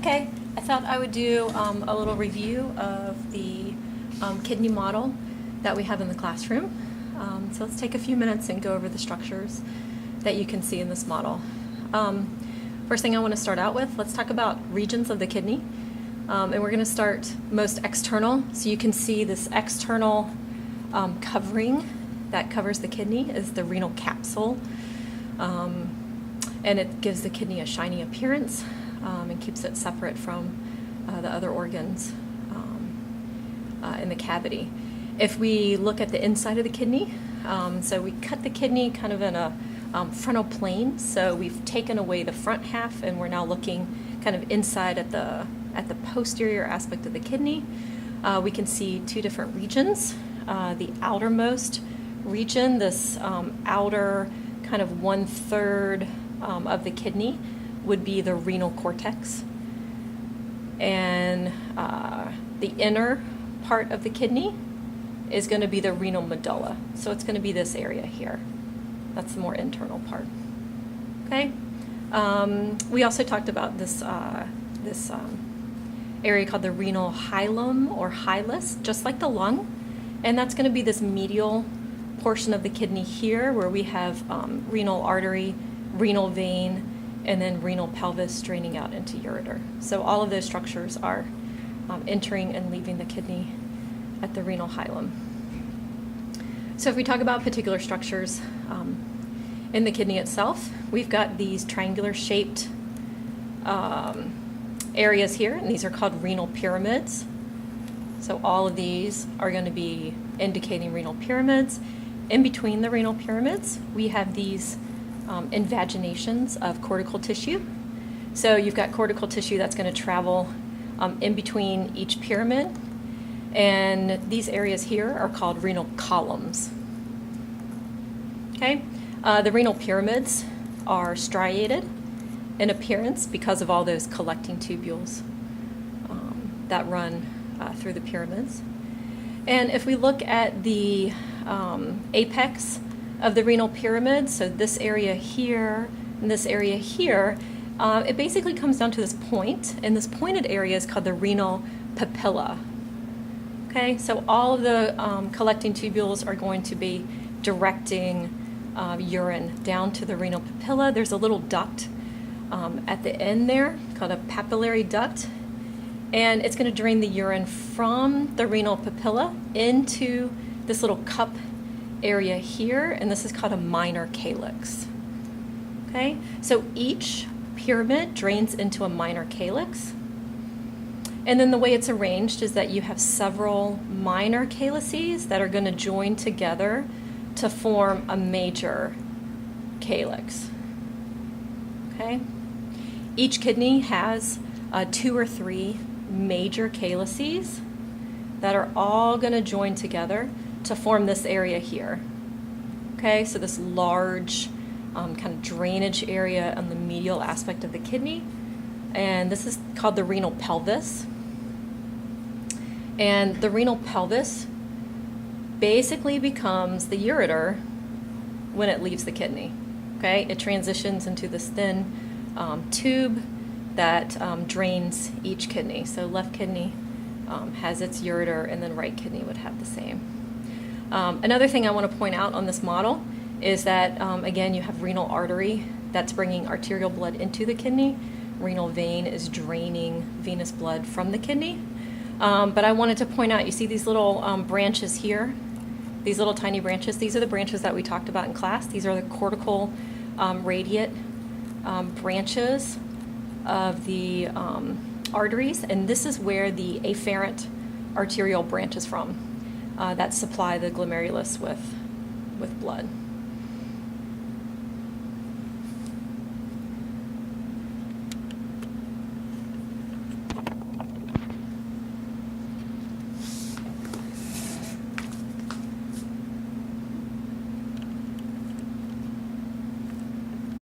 Okay, I thought I would do a little review of the kidney model that we have in the classroom. So let's take a few minutes and go over the structures that you can see in this model. First thing I want to start out with, let's talk about regions of the kidney. And we're going to start most external. So you can see this external covering that covers the kidney is the renal capsule. And it gives the kidney a shiny appearance and keeps it separate from the other organs in the cavity. If we look at the inside of the kidney, so we cut the kidney kind of in a frontal plane. So we've taken away the front half and we're now looking kind of inside at the posterior aspect of the kidney. We can see two different regions. The outermost region, this outer kind of 1/3 of the kidney would be the renal cortex. And the inner part of the kidney is going to be the renal medulla. So it's going to be this area here. That's the more internal part. Okay. We also talked about this area called the renal hilum or hilus, just like the lung. And that's going to be this medial portion of the kidney here where we have renal artery, renal vein, and then renal pelvis draining out into ureter. So all of those structures are entering and leaving the kidney at the renal hilum. So if we talk about particular structures in the kidney itself, we've got these triangular shaped areas here, and these are called renal pyramids. So all of these are going to be indicating renal pyramids. In between the renal pyramids, we have these invaginations of cortical tissue. So you've got cortical tissue that's going to travel in between each pyramid. And these areas here are called renal columns. Okay, the renal pyramids are striated in appearance because of all those collecting tubules that run through the pyramids. And if we look at the apex of the renal pyramid, so this area here and this area here, it basically comes down to this point, and this pointed area is called the renal papilla. Okay, so all of the collecting tubules are going to be directing urine down to the renal papilla. There's a little duct at the end there called a papillary duct, and it's going to drain the urine from the renal papilla into this little cup area here, and this is called a minor calyx. Okay, so each pyramid drains into a minor calyx, and then the way it's arranged is that you have several minor calyces that are going to join together to form a major calyx. Okay, each kidney has 2 or 3 major calyces that are all going to join together to form this area here. Okay, so this large kind of drainage area on the medial aspect of the kidney, and this is called the renal pelvis. And the renal pelvis basically becomes the ureter when it leaves the kidney. Okay, it transitions into this thin tube that drains each kidney. So left kidney has its ureter, and then right kidney would have the same. Another thing I want to point out on this model is that, again, you have renal artery that's bringing arterial blood into the kidney. Renal vein is draining venous blood from the kidney. But I wanted to point out, you see these little branches here, these little tiny branches. These are the branches that we talked about in class. These are the cortical radiate branches of the arteries, and this is where the afferent arterial branch is from that supply the glomerulus with blood.